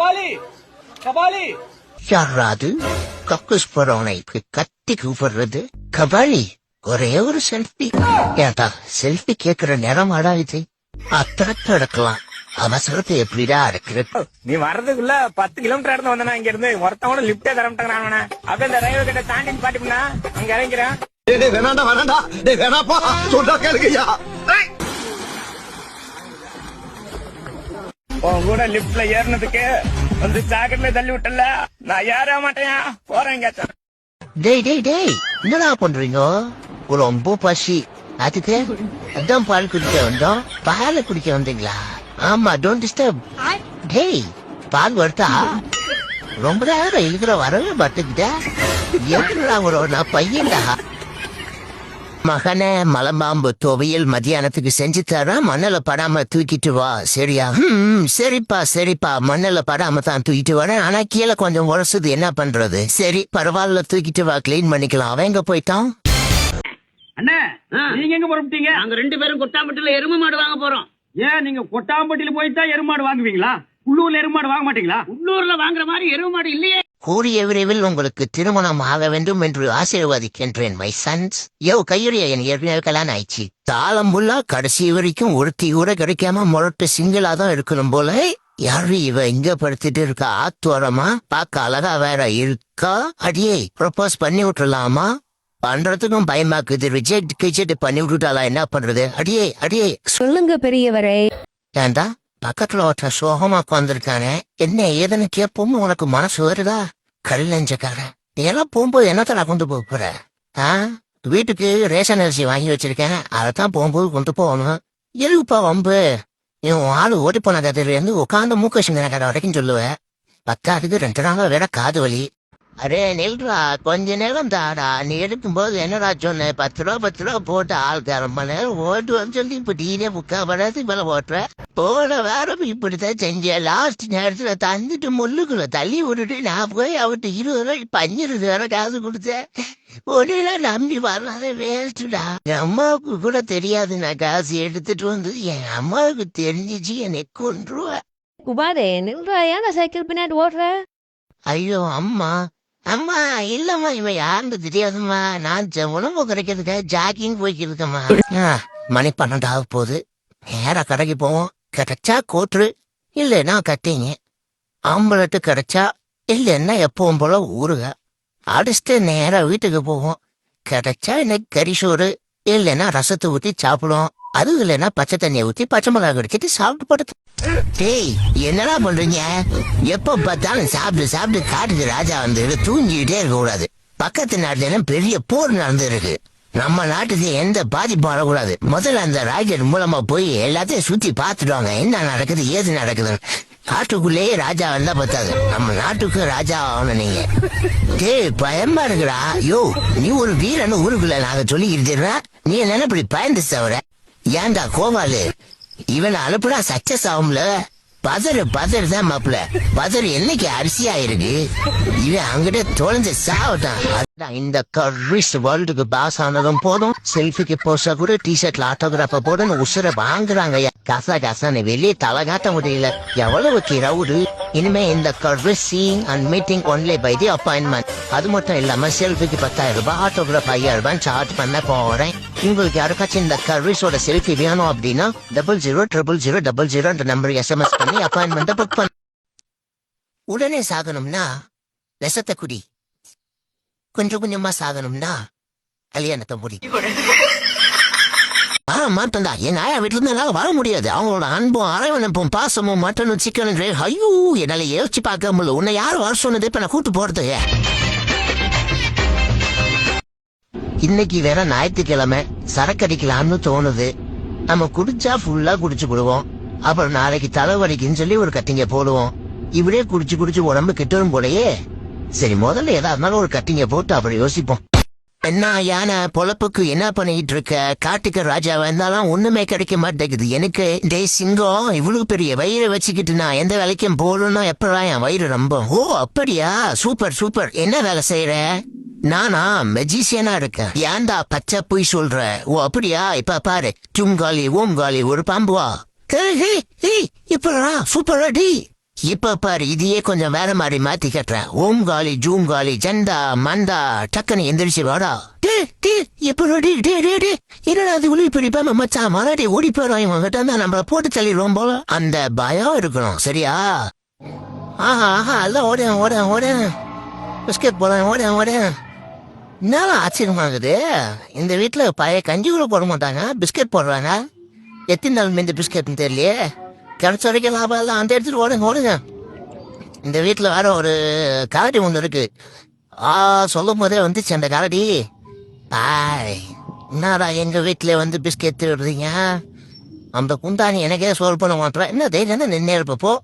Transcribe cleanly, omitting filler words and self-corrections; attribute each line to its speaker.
Speaker 1: கபாலி கபாலி
Speaker 2: யாராது கக்கூஸ் போறவனை கத்தி கூப்பிடுறது? கபாலி ஒரே ஒரு செல்ஃபி. ஏட்டா செல்ஃபி கேக்குற நேரம் ஆடாது. அத்தனை எடுக்கலாம். அவசரத்தை எப்படிடா இருக்கிறது?
Speaker 3: நீ வர்றதுக்குள்ள 10 கிலோமீட்டர் இடத்துல வந்தா இங்க இருந்து ஒருத்தவங்க லிப்டே தரமாட்டாங்க. அப்ப இந்த ரயில்வே கிட்ட தாண்டி பாட்டினா அங்க இறங்கிறேன்.
Speaker 4: வேணாண்டா வேணாண்டா வேணாப்பா சொல்றா கேளுங்கய்யா.
Speaker 3: உன் கூட லிப்ட்ல ஏறினதுக்கு வந்து ஜாக்கெட்ல தள்ளி விட்டல. நான் ஏற மாட்டேன் போறேன் கேட்டேன்.
Speaker 2: டேய் டேய் டேய் என்னடா பண்றீங்க? ரொம்ப பசி. அதுக்கு அதான் பால் குடிக்க வந்தோம். பாலை குடிக்க வந்தீங்களா? ஆமா, டோன்ட் டிஸ்டர்ப். டேய் பால் வருதா? ரொம்ப நேரம் இருக்கிற வரவே பார்த்துக்கிட்ட. எப்படா வரும்? நான் பையன்டா. மகனே மலம்பாம்பு துவையல் மத்தியானத்துக்கு செஞ்சு தர. மண்ணில படாம தூக்கிட்டு வா, சரியா? சரிப்பா சரிப்பா, மண்ணில படாம தான் தூக்கிட்டு வரேன். ஆனா கீழே கொஞ்சம் உரசுது, என்ன பண்றது? சரி பரவாயில்ல, தூக்கிட்டு வா, கிளீன் பண்ணிக்கலாம். அவன் எங்க போயிட்டான்?
Speaker 1: அண்ணே, நீங்க எங்க புறப்பட்டீங்க?
Speaker 5: நாங்க 2 பேரும் கொட்டாம்பட்டில எருமை மாடு வாங்க போறோம்.
Speaker 1: ஏன் நீங்க கொட்டாம்பட்டியில போய்த்தா எருமாடு வாங்குவீங்களா? உள்ளூர்ல எருமாடு வாங்க மாட்டீங்களா?
Speaker 5: உள்ளூர்ல வாங்குற மாதிரி எருமை மாடு இல்லையே.
Speaker 2: கூடிய விரைவில் உங்களுக்கு திருமணம் ஆக வேண்டும் என்று ஆசீர்வாதிக்கின்றேன் மை சன்ஸ். கையுறைய என் ஏற்கனவே கல்யாணம் ஆயிடுச்சு. தாளம் புல்லா கடைசி வரைக்கும் ஒருத்தி கூட கிடைக்காம முரட்டு சிங்கிளா தான் இருக்கணும் போல. யாரு இவ இங்க படுத்துட்டு இருக்கா? ஆத்தோரமா பார்க்க அழகா வேற இருக்கா. அடியே ப்ரொபோஸ் பண்ணி விட்டுலாமா? பண்றதுக்கும் பயமாக்குது. ரிஜெக்ட் கிஜெக்ட் பண்ணி விட்டுட்டாலா? என்ன பண்றது? அடியே அடியே
Speaker 6: சொல்லுங்க பெரியவரே.
Speaker 2: ஏண்டா பக்கத்துல ஒருத்தன் சோகமா உட்காந்துருக்கானே, என்ன ஏதுன்னு கேட்போம். உனக்கு மனசு வருதா? கல்லஞ்சக்காரன், நீ எல்லாம் போகும்போது என்னத்தடா கொண்டு போக போற? வீட்டுக்கு ரேஷன் அரிசி வாங்கி வச்சிருக்கேன், அதைத்தான் போகும்போது கொண்டு போகணும். எதுக்குப்பா வம்பு? இவன் ஆளு ஓடி போன கதையில இருந்து உட்காந்து மூக்க சிந்தன கடை வரைக்கும் சொல்லுவேன். பத்தாதுக்கு 2 நாளா வேற காது வலி. அரே நில்றா, கொஞ்ச நேரம் தாடா. நீ எடுக்கும்போது என்னடா சொன்ன? 10 ரூபா போட்டு ஆளுக்கு 1/2 மணி நேரம் ஓட்டுவான்னு சொல்லி இப்ப டீனே 3/4 மணி நேரத்துக்கு மேல ஓட்டுற. போன வாரம் இப்படித்தான் செஞ்சேன். லாஸ்ட் நேரத்துல தந்துட்டு முள்ளுக்குள்ள தள்ளி விட்டுட்டு நான் போய் அவர்கிட்ட 20 ரூபாய் 15 ரூபா காசு கொடுத்தேன். ஒன்னுலாம் நம்பி வர்றத வேஸ்ட்டுடா. என் அம்மாவுக்கு கூட தெரியாது நான் காசு எடுத்துட்டு வந்து. என் அம்மாவுக்கு தெரிஞ்சிச்சு என்னை கொன்றுவா.
Speaker 6: குமாரே நில்றாயா, நான் சைக்கிள் பின்னாடி ஓடுறேன்.
Speaker 2: ஐயோ அம்மா அம்மா இல்லம்மா, இவன் யாருன்னு தெரியாதும்மா. நான் உணவு கிடைக்கிறதுக்காக ஜாக்கிங் போய்க்கு இருக்கம்மா. மணி 12 ஆக போகுது. நேரா கடைக்கு போவோம். கிடைச்சா கோட்ரு, இல்லைன்னா கட்டிங்க. ஆம்பளட்டு கிடைச்சா, இல்லைன்னா எப்பவும் போல ஊருக. அடிச்சுட்டு நேரா வீட்டுக்கு போவோம். கிடைச்சா இன்னைக்கு கறிசோறு, இல்லைன்னா ரசத்தை ஊற்றி சாப்பிடுவோம். அது இல்லைன்னா பச்சை தண்ணியை ஊற்றி பச்சை மிளகா கடிச்சிட்டு சாப்பிட்டு படுத்து. டேய் என்னடா பண்றீங்க? எப்ப பார்த்தாலும் சாப்பிட்டு சாப்பிட்டு காட்டுக்கு ராஜா வந்து தூங்கிக்கிட்டே இருக்க கூடாது. பக்கத்து நாட்டுல பெரிய போர் நடந்து இருக்கு. நம்ம நாட்டுக்கு எந்த பாதிப்பும் வரக்கூடாது. முதல்ல அந்த ராக்கெட் மூலமா போய் எல்லாத்தையும் சுத்தி பாத்துடுவாங்க, என்ன நடக்குது ஏது நடக்குதுன்னு. காட்டுக்குள்ளேயே ராஜா வந்தா பத்தாது, நம்ம நாட்டுக்கு ராஜா ஆகணும் நீங்க. டேய் பயமா இருக்குடா. யோ நீ ஒரு வீரன்னு ஊருக்குள்ள நாங்க சொல்லிக்கிட்டு, நீ என்ன இப்படி பயந்து தவிர? ஏன்டா கோவாலு, இவனை அனுப்புனா சக்சஸ் ஆகும்ல. பதறு தான் மாப்பிள்ள. பதறு என்னைக்கு அரிசியா இருக்கு. இவன் அங்கிட்ட தொலைஞ்ச சாவட்டான். இந்த கர்ரிஸ் வேர்ல்டுக்கு பாஸ் ஆனதும் போதும். செல்ஃபிக்கு போஸ்டா கூட டிஷர்ட்ல ஆட்டோகிராஃப போடணும் உசுர வாங்குறாங்க. காசான்னு வெளியே தலை காட்ட முடியல. எவ்வளவு கிரவுடு. இனிமே இந்த கர்ரிஸ் seeing and meeting only by the appointment. அது மட்டும் இல்லாம செல்ஃபிக்கு 10,000 ரூபாய், ஆட்டோகிராஃப் 5,000 ரூபாய் சார்ஜ் பண்ண போறேன். உங்களுக்கு யாருக்காச்சும் இந்த கர்ரிஸோட செல்ஃபி வேணும் அப்படின்னா 000000 நம்பர் SMS பண்ணி அப்பாயின்மெண்ட் புக் பண்ண. உடனே சாகணும்னா விஷத்தை குடி, கொஞ்சம் கொஞ்சமா சாகணும்னா கல்யாணத்தை முடி. மாட்டா என் ஆயா வீட்டுல இருந்து என்னால வர முடியாது. அவங்களோட அன்பும் அரவணைப்பும் பாசமும் மட்டனும் சிக்கன். ஐயோ என்னால யோசிச்சு பார்க்க முடியல. உன்னை யாரும் வர சொன்னது? இப்ப நான் கூட்டு போறது. இன்னைக்கு வேற ஞாயிற்றுக்கிழமை, சரக்கு அடிக்கலாம்னு தோணுது. நம்ம குடிச்சா ஃபுல்லா குடிச்சு விடுவோம். அப்புறம் நாளைக்கு தலைவலிக்குன்னு சொல்லி ஒரு கட்டிங்க போடுவோம். இப்படியே குடிச்சு உடம்பு கெட்டரும் போலயே. சரி முதல்ல ஏதா இருந்தாலும் ஒரு கட்டிங்க போட்டு அப்புறம் யோசிப்போம். என்ன யானை பொழப்புக்கு என்ன பண்ணிட்டு இருக்க? காட்டுக்கு ராஜாவா இருந்தாலும் ஒண்ணுமே கிடைக்க மாட்டேங்குது எனக்கு. டே சிங்கம், இவ்வளவு பெரிய வயிறு வச்சுக்கிட்டு நான் எந்த வேலைக்கும் போகணும்னா எப்படா என் வயிறு ரொம்ப. ஓ அப்படியா, சூப்பர். என்ன வேலை செய்யற? நானா மெஜிசியனா இருக்கேன். ஏன்டா பச்சை பொய் சொல்ற? ஓ அப்படியா, இப்ப பாரு. துங்காலி ஓங்காலி ஒரு பாம்புவா. இப்படா சூப்பரா டி. இப்ப பாரு இதையே கொஞ்சம் வேற மாதிரி மாத்தி கட்டுறேன். ஓம் காலி ஜூம் காலி ஜண்டா மண்டா டக்குன்னு எந்திரிச்சு வாடா. என்னடா அது உளி பிடிப்பாம மச்சான் மலாடி ஓடி போயிடும் இவங்க கிட்ட இருந்தா நம்மள போட்டு தள்ளிடுவோம் போல அந்த பயம் இருக்கணும். சரியா? ஆஹா எல்லாம் ஓடேன் பிஸ்கெட் போறேன் ஓடேன். என்னலாம் ஆச்சரியமாகுது, இந்த வீட்டுல பழைய கஞ்சி கூட போட மாட்டாங்க, பிஸ்கெட் போடுறாங்க. எத்தனை நாள் மீந்த பிஸ்கெட்னு தெரியலையே. கிடைச்ச வரைக்கும் லாபம் எல்லாம் அந்த எடுத்துட்டு ஓடுங்க. இந்த வீட்டுல வேற ஒரு கரடி ஒண்ணு இருக்கு. சொல்லும் போதே வந்துச்சு அந்த கரடி. என்னடா எங்க வீட்டுல வந்து பிஸ்கெட் விடுறீங்க, அந்த குந்தாணி எனக்கே சோல் பண்ண மாட்டேன். என்ன தைரியம் நின்னே இருப்பப்போ